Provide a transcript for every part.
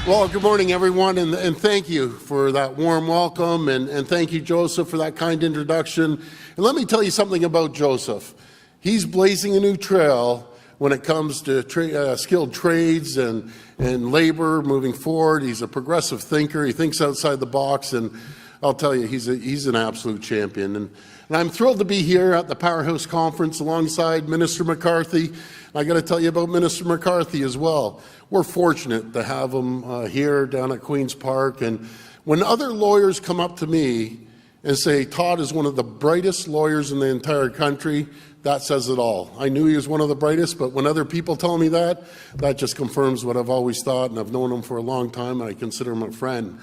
Well, good morning, everyone, and thank you for that warm welcome, and thank you, Joseph, for that kind introduction. And let me tell you something about Joseph. He's blazing a new trail when it comes to skilled trades and labor moving forward. He's a progressive thinker. He thinks outside the box, and I'll tell you, he's an absolute champion. And I'm thrilled to be here at the Powerhouse Conference alongside Minister McCarthy. I got to tell you about Minister McCarthy as well. We're fortunate to have him here down at Queen's Park. And when other lawyers come up to me and say, Todd is one of the brightest lawyers in the entire country, that says it all. I knew he was one of the brightest, but when other people tell me that, that just confirms what I've always thought, and I've known him for a long time, and I consider him a friend.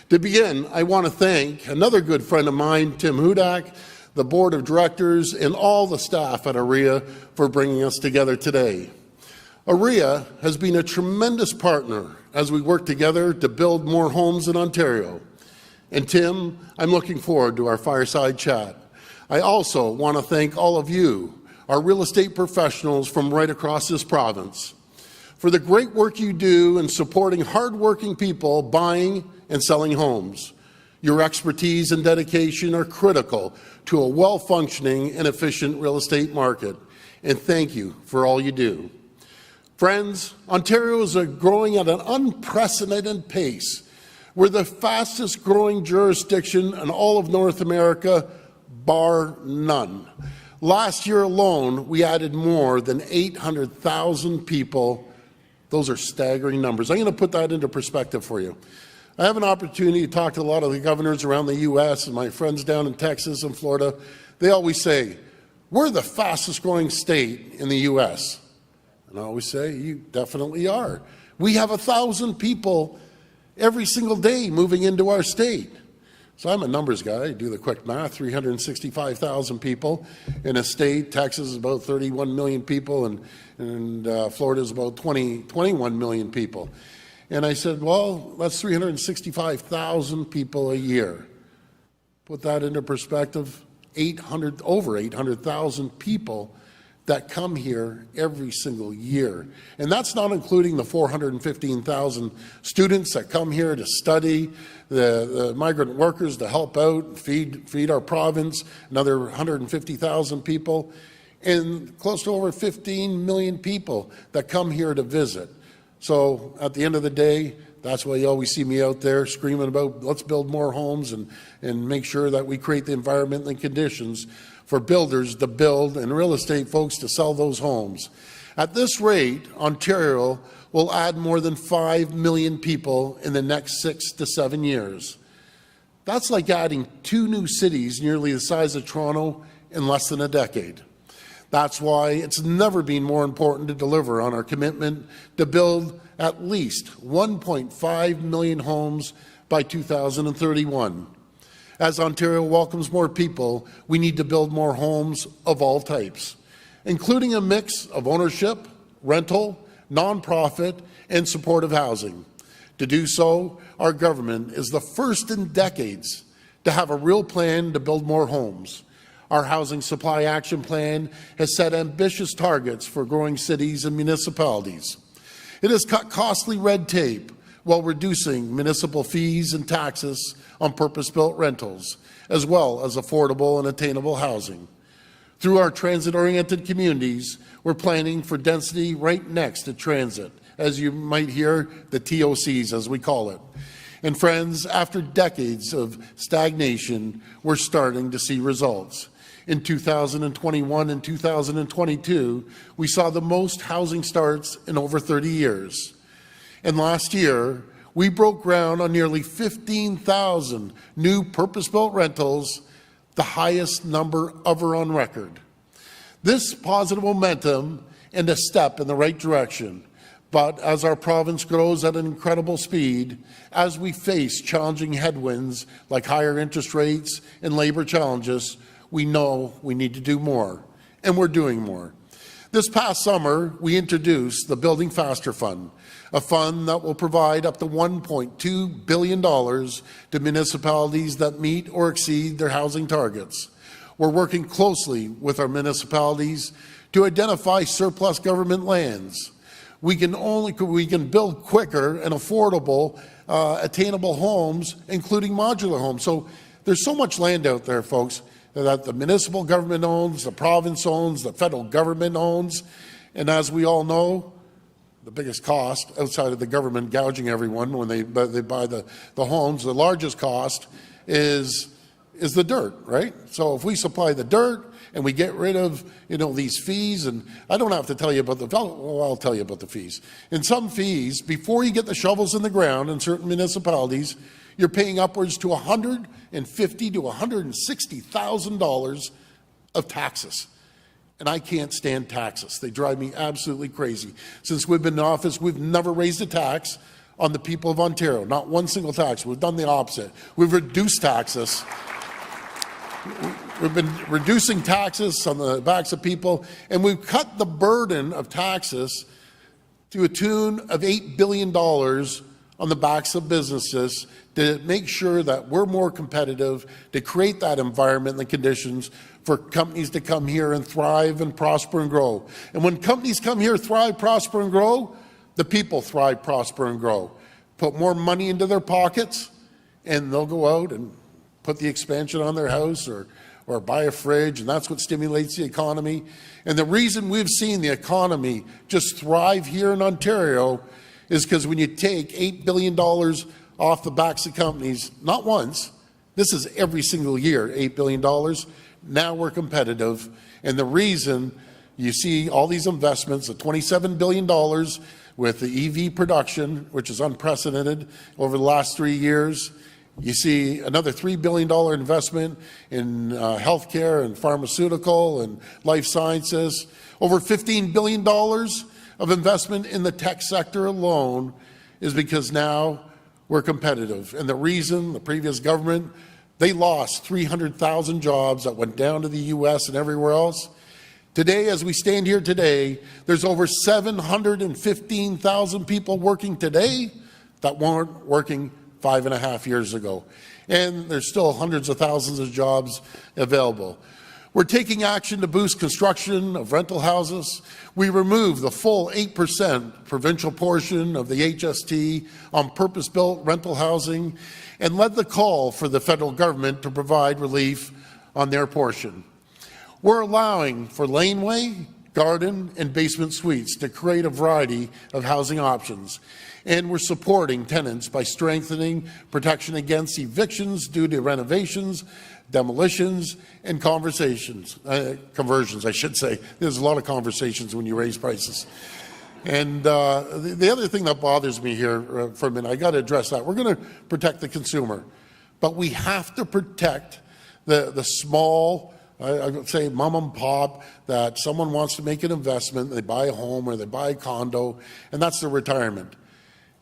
To begin, I want to thank another good friend of mine, Tim Hudak, the board of directors, and all the staff at AREA for bringing us together today. AREA has been a tremendous partner as we work together to build more homes in Ontario. And Tim, I'm looking forward to our fireside chat. I also want to thank all of you, our real estate professionals from right across this province, for the great work you do in supporting hardworking people buying and selling homes. Your expertise and dedication are critical to a well-functioning and efficient real estate market, and thank you for all you do. Friends, Ontario is growing at an unprecedented pace. We're the fastest growing jurisdiction in all of North America, bar none. Last year alone, we added more than 800,000 people. Those are staggering numbers. I'm going to put that into perspective for you. I have an opportunity to talk to a lot of the governors around the U.S. and my friends down in Texas and Florida. They always say, we're the fastest growing state in the U.S. And I always say, you definitely are. We have 1,000 people every single day moving into our state. So I'm a numbers guy. I do the quick math, 365,000 people in a state. Texas is about 31 million people, and Florida is about 21 million people. And I said, well, that's 365,000 people a year. Put that into perspective, over 800,000 people that come here every single year. And that's not including the 415,000 students that come here to study, the migrant workers to help out, feed our province, another 150,000 people, and close to over 15 million people that come here to visit. So at the end of the day, that's why you always see me out there screaming about let's build more homes and make sure that we create the environment and conditions for builders to build and real estate folks to sell those homes. At this rate, Ontario will add more than 5 million people in the next 6 to 7 years. That's like adding 2 new cities nearly the size of Toronto in less than a decade. That's why it's never been more important to deliver on our commitment to build at least 1.5 million homes by 2031. As Ontario welcomes more people, we need to build more homes of all types, including a mix of ownership, rental, nonprofit, and supportive housing. To do so, our government is the first in decades to have a real plan to build more homes. Our Housing Supply Action Plan has set ambitious targets for growing cities and municipalities. It has cut costly red tape while reducing municipal fees and taxes on purpose-built rentals, as well as affordable and attainable housing. Through our transit-oriented communities, we're planning for density right next to transit, as you might hear, the TOCs, as we call it. And friends, after decades of stagnation, we're starting to see results. In 2021 and 2022, we saw the most housing starts in over 30 years. And last year, we broke ground on nearly 15,000 new purpose-built rentals, the highest number ever on record. This positive momentum and a step in the right direction. But as our province grows at an incredible speed, as we face challenging headwinds like higher interest rates and labor challenges, we know we need to do more, and we're doing more. This past summer, we introduced the Building Faster Fund, a fund that will provide up to $1.2 billion to municipalities that meet or exceed their housing targets. We're working closely with our municipalities to identify surplus government lands. we can build quicker and affordable, attainable homes, including modular homes. So there's so much land out there, folks, that the municipal government owns, the province owns, the federal government owns, and as we all know, the biggest cost outside of the government gouging everyone when they buy the homes, the largest cost is the dirt, right? So if we supply the dirt and we get rid of, these fees, and I don't have to tell you about I'll tell you about the fees. In some fees, before you get the shovels in the ground in certain municipalities, you're paying upwards to $150,000 to $160,000 of taxes. And I can't stand taxes. They drive me absolutely crazy. Since we've been in office, we've never raised a tax on the people of Ontario, not one single tax. We've done the opposite. We've reduced taxes. We've been reducing taxes on the backs of people, and we've cut the burden of taxes to a tune of $8 billion on the backs of businesses to make sure that we're more competitive, to create that environment and the conditions for companies to come here and thrive and prosper and grow. And when companies come here, thrive, prosper and grow, the people thrive, prosper and grow. Put more money into their pockets, and they'll go out and put the expansion on their house or buy a fridge, and that's what stimulates the economy. And the reason we've seen the economy just thrive here in Ontario is because when you take $8 billion off the backs of companies, not once, this is every single year, $8 billion, now we're competitive. And the reason you see all these investments of $27 billion with the EV production, which is unprecedented over the last 3 years. You see another $3 billion investment in healthcare and pharmaceutical and life sciences, over $15 billion of investment in the tech sector alone is because now we're competitive. And the reason the previous government, they lost 300,000 jobs that went down to the US and everywhere else. Today, as we stand here today, there's over 715,000 people working today that weren't working 5.5 years ago. And there's still hundreds of thousands of jobs available. We're taking action to boost construction of rental houses. We removed the full 8% provincial portion of the HST on purpose-built rental housing and led the call for the federal government to provide relief on their portion. We're allowing for laneway, garden, and basement suites to create a variety of housing options. And we're supporting tenants by strengthening protection against evictions due to renovations, demolitions, and conversions, I should say. There's a lot of conversations when you raise prices. And the other thing that bothers me here for a minute, I got to address that. We're going to protect the consumer, but we have to protect the small, I would say mom and pop, that someone wants to make an investment, they buy a home or they buy a condo, and that's their retirement.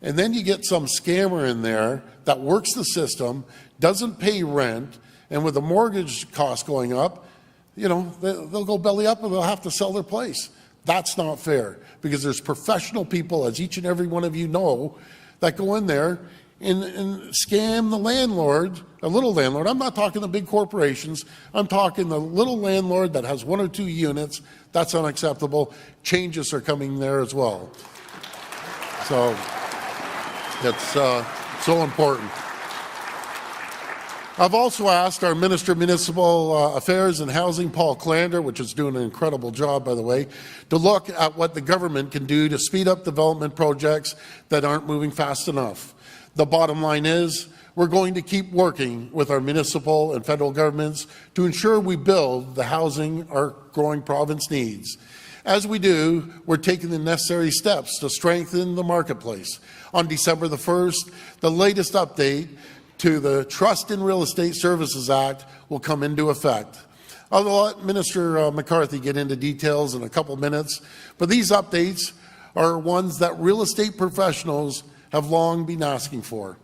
And then you get some scammer in there that works the system, doesn't pay rent, and with the mortgage cost going up, they'll go belly up and they'll have to sell their place. That's not fair, because there's professional people, as each and every one of you know, that go in there and scam the landlord, a little landlord. I'm not talking the big corporations. I'm talking the little landlord that has 1 or 2 units. That's unacceptable. Changes are coming there as well. So it's so important. I've also asked our Minister of Municipal Affairs and Housing, Paul Clander, which is doing an incredible job, by the way, to look at what the government can do to speed up development projects that aren't moving fast enough. The bottom line is we're going to keep working with our municipal and federal governments to ensure we build the housing our growing province needs. As we do, we're taking the necessary steps to strengthen the marketplace. On December the 1st, the latest update to the Trust in Real Estate Services Act will come into effect. I'll let Minister McCarthy get into details in a couple minutes, but these updates are ones that real estate professionals have long been asking for.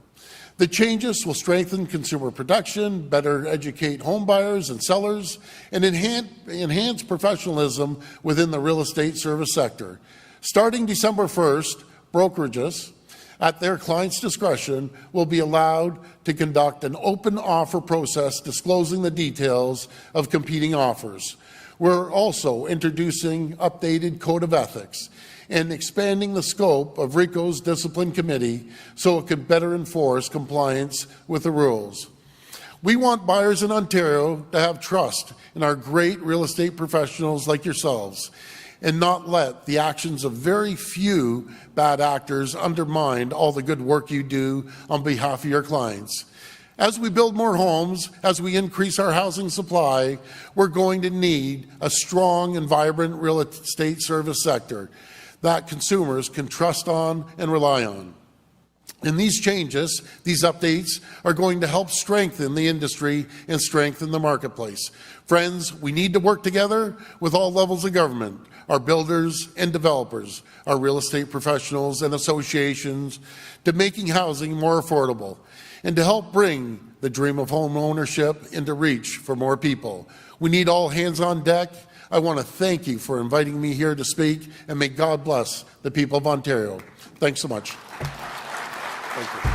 The changes will strengthen consumer protection, better educate home buyers and sellers, and enhance professionalism within the real estate service sector. Starting December 1st, brokerages, at their client's discretion, will be allowed to conduct an open offer process disclosing the details of competing offers. We're also introducing updated code of ethics and expanding the scope of RICO's discipline committee so it can better enforce compliance with the rules. We want buyers in Ontario to have trust in our great real estate professionals like yourselves and not let the actions of very few bad actors undermine all the good work you do on behalf of your clients. As we build more homes, as we increase our housing supply, we're going to need a strong and vibrant real estate service sector that consumers can trust on and rely on. And these changes, these updates, are going to help strengthen the industry and strengthen the marketplace. Friends, we need to work together with all levels of government, our builders and developers, our real estate professionals and associations, to making housing more affordable and to help bring the dream of home ownership into reach for more people. We need all hands on deck. I want to thank you for inviting me here to speak, and may God bless the people of Ontario. Thanks so much. Thank you.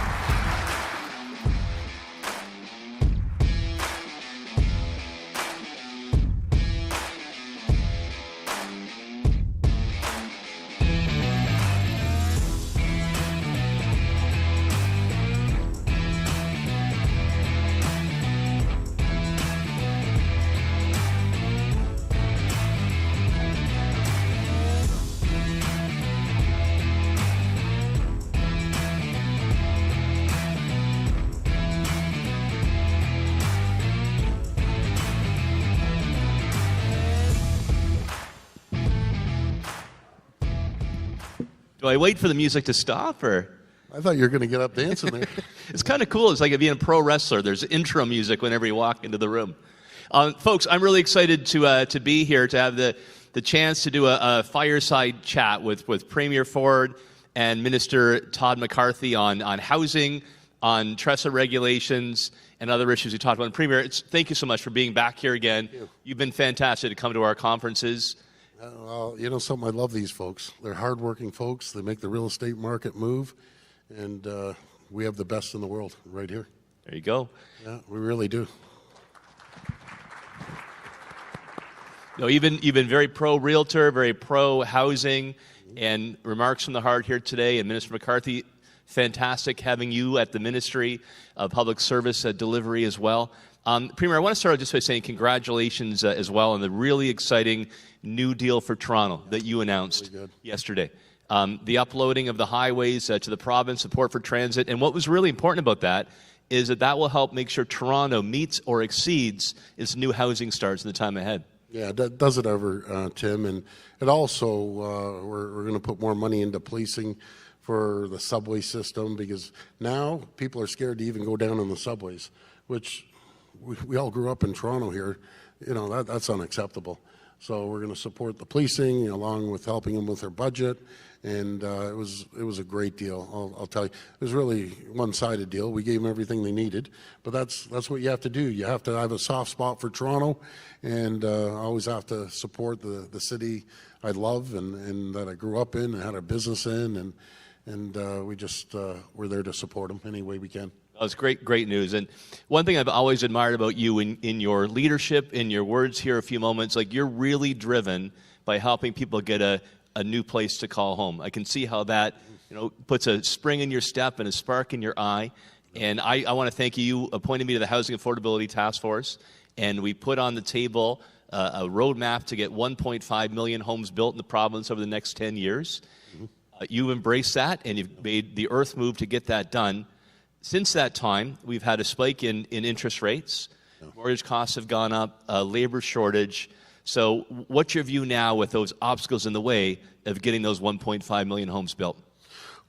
Do I wait for the music to stop, or? I thought you were going to get up dancing there. It's kind of cool. It's like being a pro wrestler. There's intro music whenever you walk into the room. Folks, I'm really excited to be here, to have the chance to do a fireside chat with Premier Ford and Minister Todd McCarthy on housing, on TRESA regulations, and other issues we talked about. And Premier, thank you so much for being back here again. You've been fantastic to come to our conferences. Well, you know something, I love these folks. They're hardworking folks. They make the real estate market move, and we have the best in the world right here. There you go. Yeah, we really do. No, you've been very pro-realtor, very pro-housing, and remarks from the heart here today. And Minister McCarthy, fantastic having you at the Ministry of Public Service Delivery as well. Premier, I want to start just by saying congratulations as well on the really exciting new deal for Toronto that you announced yesterday. The uploading of the highways to the province, support for transit, and what was really important about that is that will help make sure Toronto meets or exceeds its new housing starts in the time ahead. Yeah, does it ever, Tim? And it also, we're going to put more money into policing for the subway system, because now people are scared to even go down on the subways, which we all grew up in Toronto here. You know, that's unacceptable. So we're going to support the policing along with helping them with their budget. And it was a great deal. I'll tell you, it was really one-sided deal. We gave them everything they needed, but that's what you have to do. You have to have a soft spot for Toronto, and I always have to support the city I love and that I grew up in and had a business in, and we just we're there to support them any way we can. Oh, it's great news. And one thing I've always admired about you in your leadership, in your words here a few moments, like you're really driven by helping people get a new place to call home. I can see how that puts a spring in your step and a spark in your eye. And I want to thank you. You appointed me to the Housing Affordability Task Force, and we put on the table a roadmap to get 1.5 million homes built in the province over the next 10 years. Mm-hmm. You've embraced that, and you've made the earth move to get that done. Since that time, we've had a spike in interest rates. Mortgage costs have gone up, labor shortage. So what's your view now with those obstacles in the way of getting those 1.5 million homes built?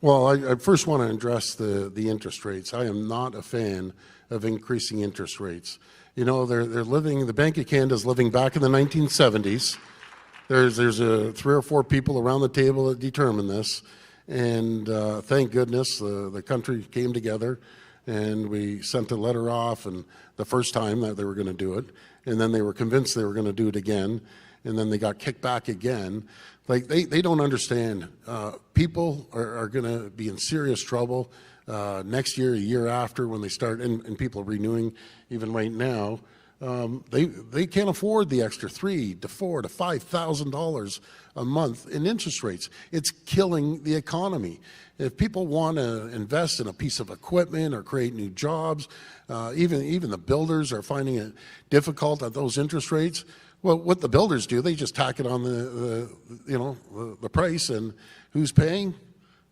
Well, I first want to address the interest rates. I am not a fan of increasing interest rates. You know, they're living, the Bank of Canada is living back in the 1970s. There's 3 or 4 people around the table that determine this. And thank goodness the country came together and we sent a letter off, and the first time that they were going to do it, and then they were convinced they were going to do it again, and then they got kicked back again. Like they don't understand. People are going to be in serious trouble next year, a year after, when they start, and people are renewing even right now. they can't afford the extra $3,000 to $4,000 to $5,000 a month in interest rates. It's killing the economy. If people want to invest in a piece of equipment or create new jobs, even the builders are finding it difficult at those interest rates. Well, what the builders do, they just tack it on the price, and who's paying?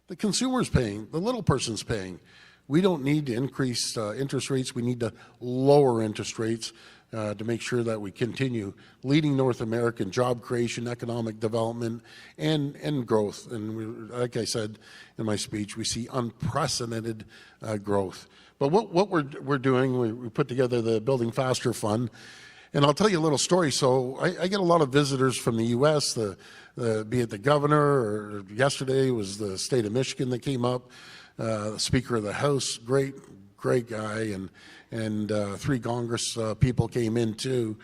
The consumer's paying. The little person's paying. We don't need to increase interest rates. We need to lower interest rates to make sure that we continue leading North American job creation, economic development, and growth. And like I said in my speech, we see unprecedented growth. But what we're doing, we put together the Building Faster Fund. And I'll tell you a little story. So I get a lot of visitors from the U.S., be it the governor, or yesterday was the state of Michigan that came up, the Speaker of the House, great guy, and 3 Congress people came in too.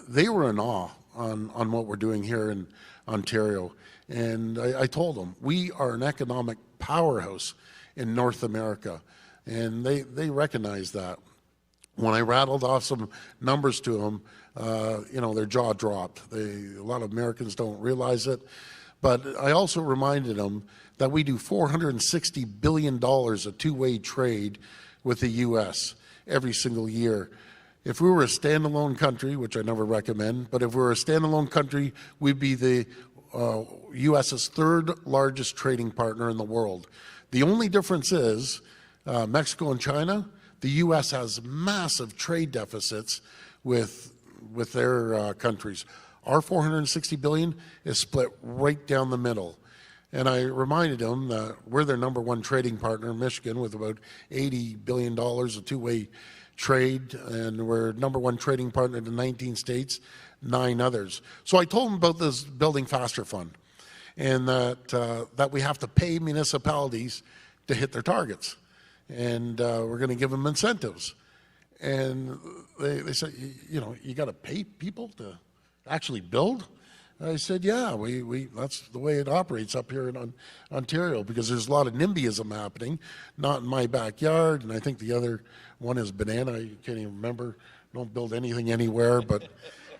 They were in awe on what we're doing here in Ontario. And I told them, we are an economic powerhouse in North America. And they recognize that. When I rattled off some numbers to them, their jaw dropped. A lot of Americans don't realize it. But I also reminded them that we do $460 billion of two-way trade with the U.S. every single year. If we were a standalone country, which I never recommend, but if we were a standalone country, we'd be the U.S.'s 3rd largest trading partner in the world. The only difference is Mexico and China. The U.S. has massive trade deficits with their countries. Our $460 billion is split right down the middle. And I reminded them that we're their #1 trading partner in Michigan with about $80 billion of two-way trade, and we're #1 trading partner to 19 states, 9 others. So I told them about this Building Faster Fund, and that we have to pay municipalities to hit their targets. And we're going to give them incentives. And they said, you got to pay people to actually build? I said, yeah, that's the way it operates up here in Ontario, because there's a lot of NIMBYism happening, not in my backyard, and I think the other one is banana. I can't even remember. Don't build anything anywhere. But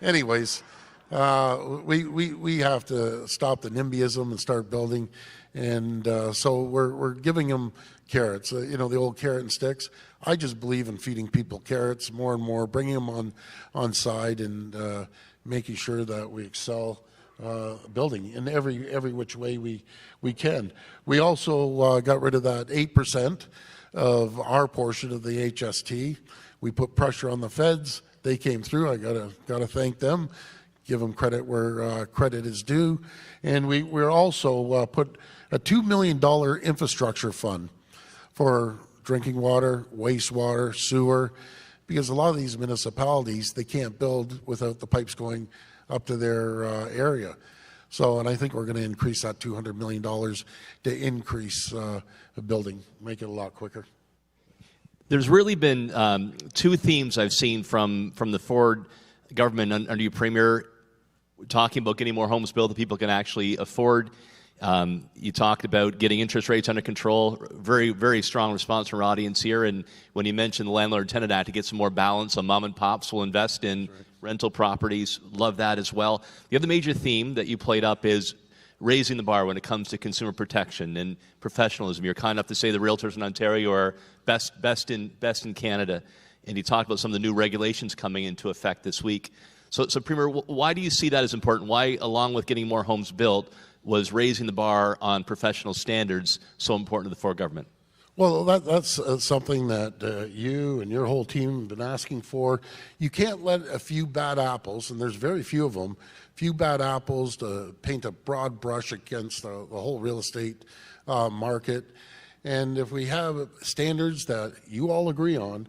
anyways, we have to stop the NIMBYism and start building. And so we're giving them carrots, the old carrot and sticks. I just believe in feeding people carrots more and more, bringing them on side, and making sure that we excel building in every which way we can. We also got rid of that 8% of our portion of the HST. We put pressure on the feds. They came through. I gotta thank them. Give them credit where credit is due. And we're also put a $2 million infrastructure fund for drinking water, wastewater, sewer, because a lot of these municipalities, they can't build without the pipes going up to their area. So, and I think we're going to increase that $200 million to increase building, make it a lot quicker. There's really been 2 themes I've seen from the Ford government under your Premier, talking about getting more homes built that people can actually afford. You talked about getting interest rates under control. Very, very strong response from our audience here. And when you mentioned the Landlord-Tenant Act to get some more balance on mom and pops will invest in rental properties. Love that as well. The other major theme that you played up is raising the bar when it comes to consumer protection and professionalism. You're kind enough to say the realtors in Ontario are best in Canada. And you talked about some of the new regulations coming into effect this week. So Premier, why do you see that as important? Why, along with getting more homes built, was raising the bar on professional standards so important to the Ford government? Well, that's something that you and your whole team have been asking for. You can't let a few bad apples, and there's very few of them, few bad apples to paint a broad brush against the whole real estate market. And if we have standards that you all agree on,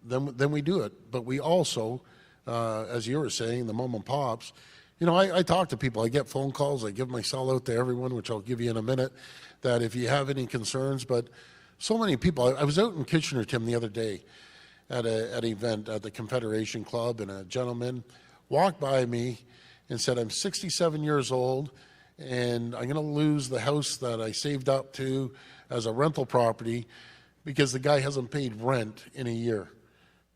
then we do it. But we also, as you were saying, the mom and pops, I talk to people. I get phone calls. I give my cell out to everyone, which I'll give you in a minute, that if you have any concerns. But so many people. I was out in Kitchener, Tim, the other day at an event at the Confederation Club, and a gentleman walked by me and said, I'm 67 years old, and I'm going to lose the house that I saved up to as a rental property because the guy hasn't paid rent in a year.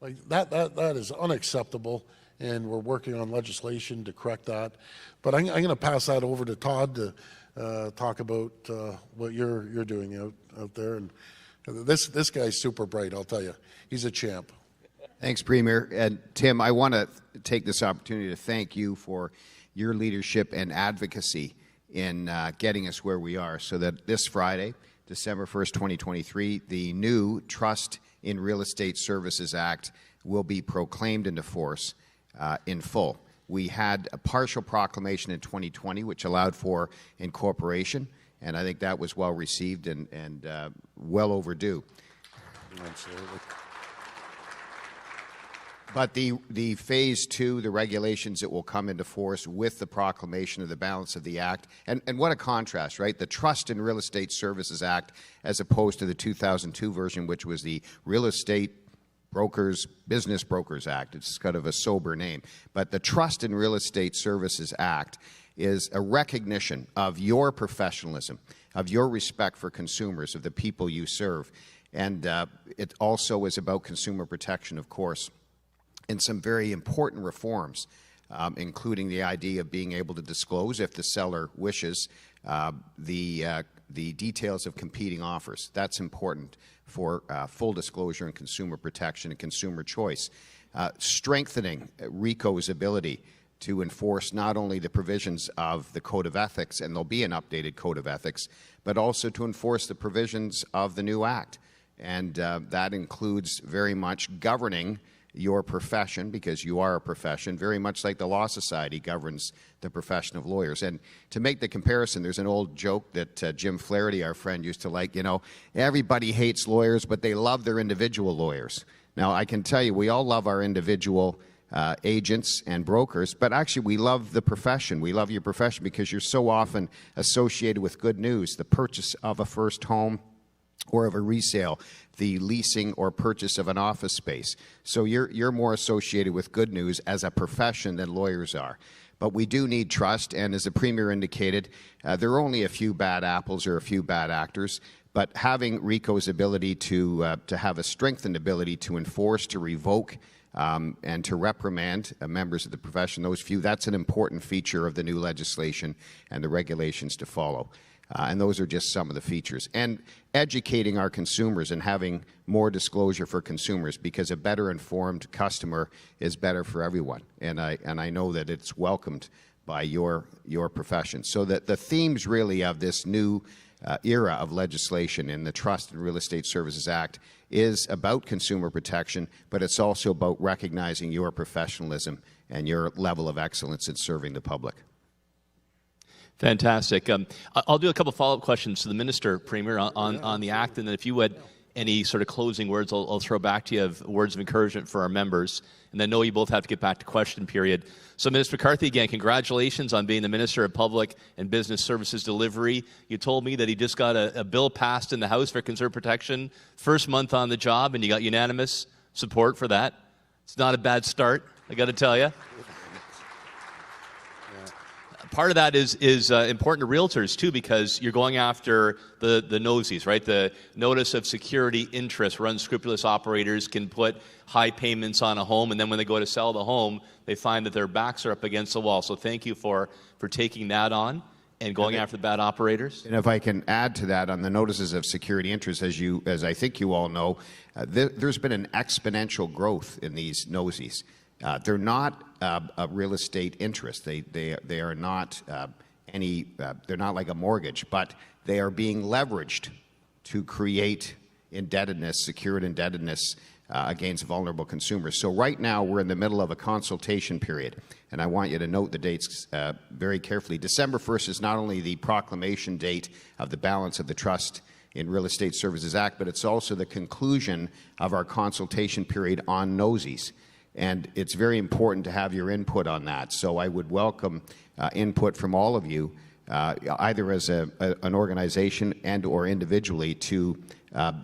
Like that is unacceptable, and we're working on legislation to correct that. But I'm going to pass that over to Todd to talk about what you're doing out there. And this guy's super bright, I'll tell you. He's a champ. Thanks, Premier. And Tim, I want to take this opportunity to thank you for your leadership and advocacy in getting us where we are, so that this Friday, December 1st, 2023, the new Trust in Real Estate Services Act will be proclaimed into force in full. We had a partial proclamation in 2020, which allowed for incorporation, and I think that was well received and well overdue. Absolutely. But the phase two, the regulations that will come into force with the proclamation of the balance of the Act, and what a contrast, right? The Trust in Real Estate Services Act, as opposed to the 2002 version, which was the Real Estate Business Brokers Act. It's kind of a sober name. But the Trust in Real Estate Services Act is a recognition of your professionalism, of your respect for consumers, of the people you serve. And it also is about consumer protection, of course, and some very important reforms, including the idea of being able to disclose, if the seller wishes, the details of competing offers. That's important for full disclosure and consumer protection and consumer choice. Strengthening RICO's ability to enforce not only the provisions of the Code of Ethics, and there'll be an updated Code of Ethics, but also to enforce the provisions of the new Act. And that includes very much governing your profession, because you are a profession, very much like the Law Society governs the profession of lawyers. And to make the comparison, there's an old joke that Jim Flaherty, our friend, used to like, everybody hates lawyers, but they love their individual lawyers. Now, I can tell you, we all love our individual agents and brokers, but actually we love the profession. We love your profession because you're so often associated with good news, the purchase of a first home or of a resale, the leasing or purchase of an office space. So you're more associated with good news as a profession than lawyers are. But we do need trust, and as the Premier indicated, there are only a few bad apples or a few bad actors, but having RICO's ability to have a strengthened ability to enforce, to revoke, and to reprimand members of the profession, those few, that's an important feature of the new legislation and the regulations to follow. And those are just some of the features. And educating our consumers and having more disclosure for consumers, because a better informed customer is better for everyone. And I know that it's welcomed by your profession. So that the themes really of this new era of legislation in the Trust in Real Estate Services Act is about consumer protection, but it's also about recognizing your professionalism and your level of excellence in serving the public. Fantastic. I'll do a couple follow-up questions to the Minister, Premier, on the Act, and then if you had any sort of closing words, I'll throw back to you of words of encouragement for our members, and then know you both have to get back to question period. So, Minister McCarthy, again, congratulations on being the Minister of Public and Business Services Delivery. You told me that he just got a bill passed in the House for consumer protection, first month on the job, and you got unanimous support for that. It's not a bad start, I got to tell you. Part of that is important to realtors, too, because you're going after the nosies, right? The notice of security interest where unscrupulous operators can put high payments on a home, and then when they go to sell the home, they find that their backs are up against the wall. So thank you for taking that on and going after the bad operators. And if I can add to that, on the notices of security interest, as I think you all know, there's been an exponential growth in these nosies. They're not a real estate interest. They are not they're not like a mortgage, but they are being leveraged to create indebtedness, secured indebtedness against vulnerable consumers. So right now we're in the middle of a consultation period, and I want you to note the dates very carefully. December 1st is not only the proclamation date of the balance of the Trust in Real Estate Services Act, but it's also the conclusion of our consultation period on nosies. And it's very important to have your input on that. So I would welcome input from all of you, either as an organization and or individually, to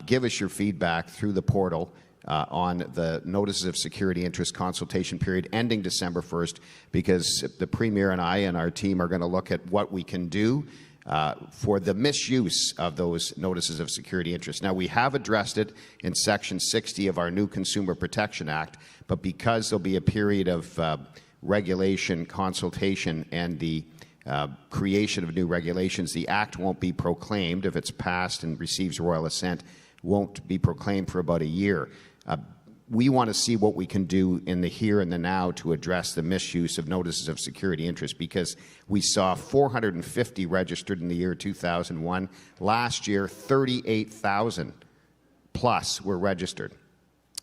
give us your feedback through the portal on the notices of security interest consultation period ending December 1st, because the Premier and I and our team are going to look at what we can do for the misuse of those notices of security interest. Now, we have addressed it in Section 60 of our new Consumer Protection Act, but because there'll be a period of regulation, consultation, and the creation of new regulations, the Act won't be proclaimed. If it's passed and receives royal assent, won't be proclaimed for about a year. We want to see what we can do in the here and the now to address the misuse of notices of security interest, because we saw 450 registered in the year 2001. Last year, 38,000 plus were registered.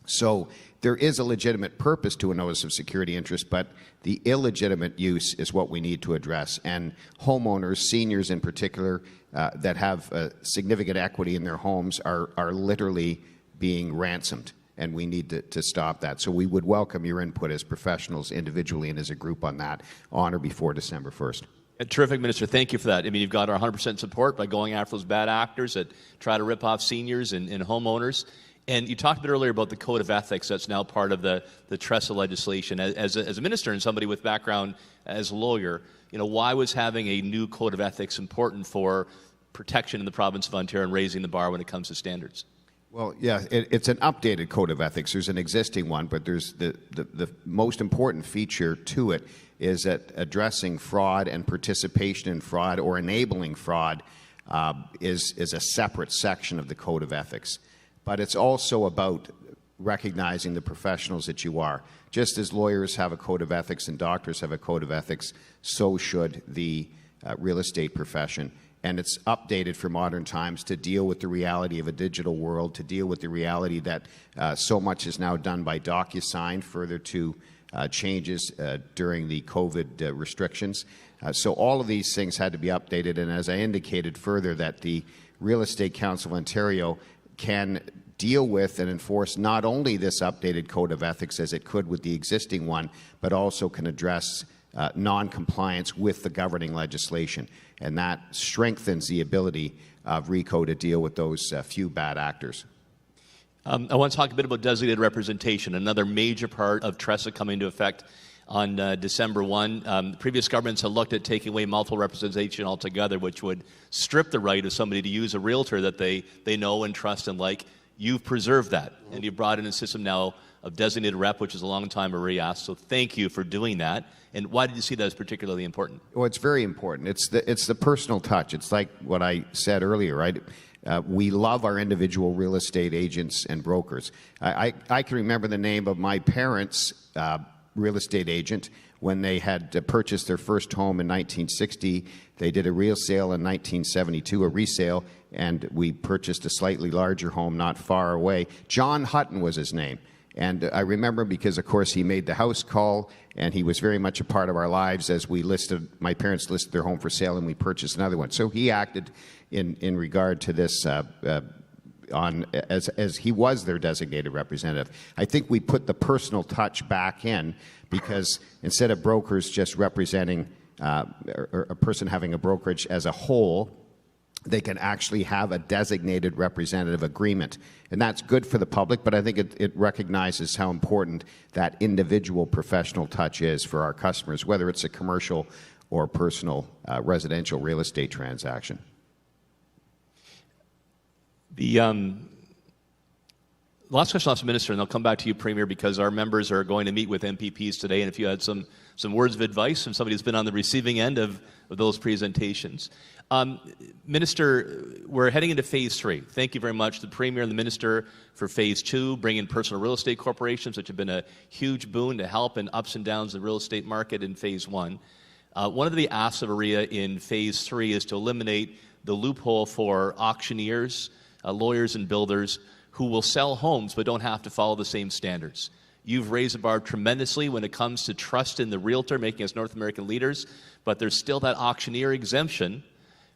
So there is a legitimate purpose to a notice of security interest, but the illegitimate use is what we need to address. And homeowners, seniors in particular, that have significant equity in their homes are literally being ransomed. And we need to stop that. So we would welcome your input as professionals individually and as a group on that on or before December 1st. Terrific, Minister. Thank you for that. I mean, you've got our 100% support by going after those bad actors that try to rip off seniors and homeowners. And you talked a bit earlier about the code of ethics that's now part of the TRESA legislation. As a minister and somebody with background as a lawyer, why was having a new code of ethics important for protection in the province of Ontario and raising the bar when it comes to standards? Well, yeah, it's an updated code of ethics. There's an existing one, but there's the most important feature to it is that addressing fraud and participation in fraud or enabling fraud is a separate section of the code of ethics. But it's also about recognizing the professionals that you are. Just as lawyers have a code of ethics and doctors have a code of ethics, so should the real estate profession. And it's updated for modern times to deal with the reality of a digital world, to deal with the reality that so much is now done by DocuSign, further to changes during the COVID restrictions. So all of these things had to be updated, and as I indicated further, that the Real Estate Council of Ontario can deal with and enforce not only this updated code of ethics as it could with the existing one, but also can address non-compliance with the governing legislation. And that strengthens the ability of RECO to deal with those few bad actors. I want to talk a bit about designated representation, another major part of TRESA coming into effect on December 1. Previous governments have looked at taking away multiple representation altogether, which would strip the right of somebody to use a realtor that they know and trust and like. You've preserved that, and you've brought in a system now of designated rep, which is a long time already asked. So thank you for doing that. And why did you see that as particularly important? Well, it's very important. It's the personal touch. It's like what I said earlier, right? We love our individual real estate agents and brokers. I can remember the name of my parents' real estate agent when they had purchased their first home in 1960. They did a real sale in 1972, a resale, and we purchased a slightly larger home not far away. John Hutton was his name. And I remember because, of course, he made the house call, and he was very much a part of our lives as my parents listed their home for sale, and we purchased another one. So he acted in regard to this as he was their designated representative. I think we put the personal touch back in because instead of brokers just representing or a person having a brokerage as a whole, they can actually have a designated representative agreement. And that's good for the public, but I think it recognizes how important that individual professional touch is for our customers, whether it's a commercial or personal residential real estate transaction. The last question I'll ask the Minister, and I'll come back to you, Premier, because our members are going to meet with MPPs today, and if you had some words of advice from somebody who's been on the receiving end of those presentations. Minister, we're heading into Phase 3. Thank you very much, the Premier and the Minister, for Phase 2, bringing personal real estate corporations, which have been a huge boon to help in ups and downs of the real estate market in Phase 1. One of the asks of AREA in Phase 3 is to eliminate the loophole for auctioneers, lawyers and builders who will sell homes but don't have to follow the same standards. You've raised the bar tremendously when it comes to trust in the realtor, making us North American leaders, but there's still that auctioneer exemption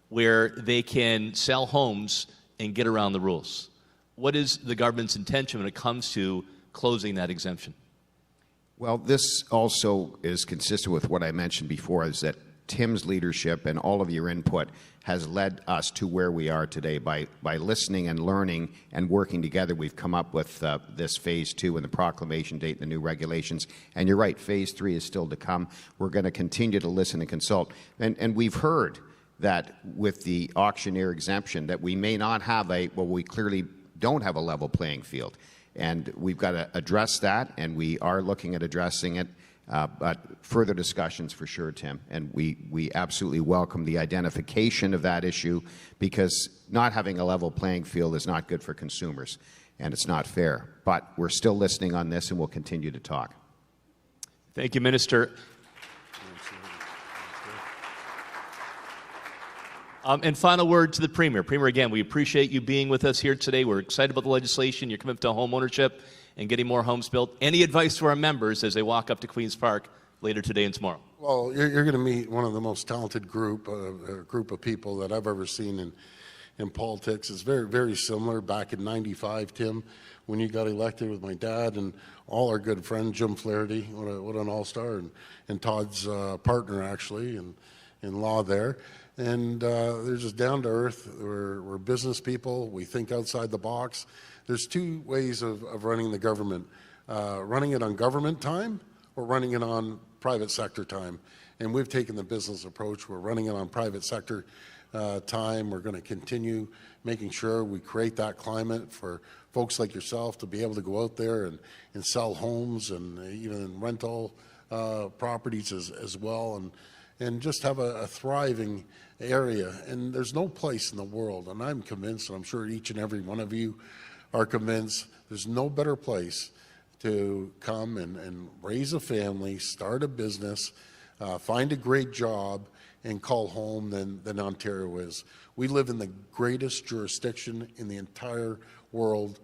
where they can sell homes and get around the rules. What is the government's intention when it comes to closing that exemption? Well, this also is consistent with what I mentioned before, is that Tim's leadership and all of your input has led us to where we are today. By listening and learning and working together, we've come up with this Phase 2 and the proclamation date and the new regulations. And you're right, Phase 3 is still to come. We're going to continue to listen and consult. And we've heard that with the auctioneer exemption that we may not have we clearly don't have a level playing field. And we've got to address that, and we are looking at addressing it. But further discussions for sure, Tim. And we absolutely welcome the identification of that issue, because not having a level playing field is not good for consumers, and it's not fair. But we're still listening on this, and we'll continue to talk. Thank you, Minister. And final word to the Premier. Premier, again, we appreciate you being with us here today. We're excited about the legislation, your commitment to home ownership, and getting more homes built. Any advice to our members as they walk up to Queen's Park later today and tomorrow? Well, you're going to meet one of the most talented group of people that I've ever seen in politics. It's very, very similar. Back in '95, Tim, when you got elected with my dad and all our good friend Jim Flaherty, what an all-star, and Todd's partner, actually, in law there. And they're just down to earth. We're business people. We think outside the box. There's two ways of running the government: running it on government time or running it on private sector time. And we've taken the business approach. We're running it on private sector time. We're going to continue making sure we create that climate for folks like yourself to be able to go out there and sell homes and even rental properties as well, and just have a thriving area. And there's no place in the world, and I'm convinced, and I'm sure each and every one of you are convinced, there's no better place to come and raise a family, start a business, find a great job, and call home than Ontario is. We live in the greatest jurisdiction in the entire world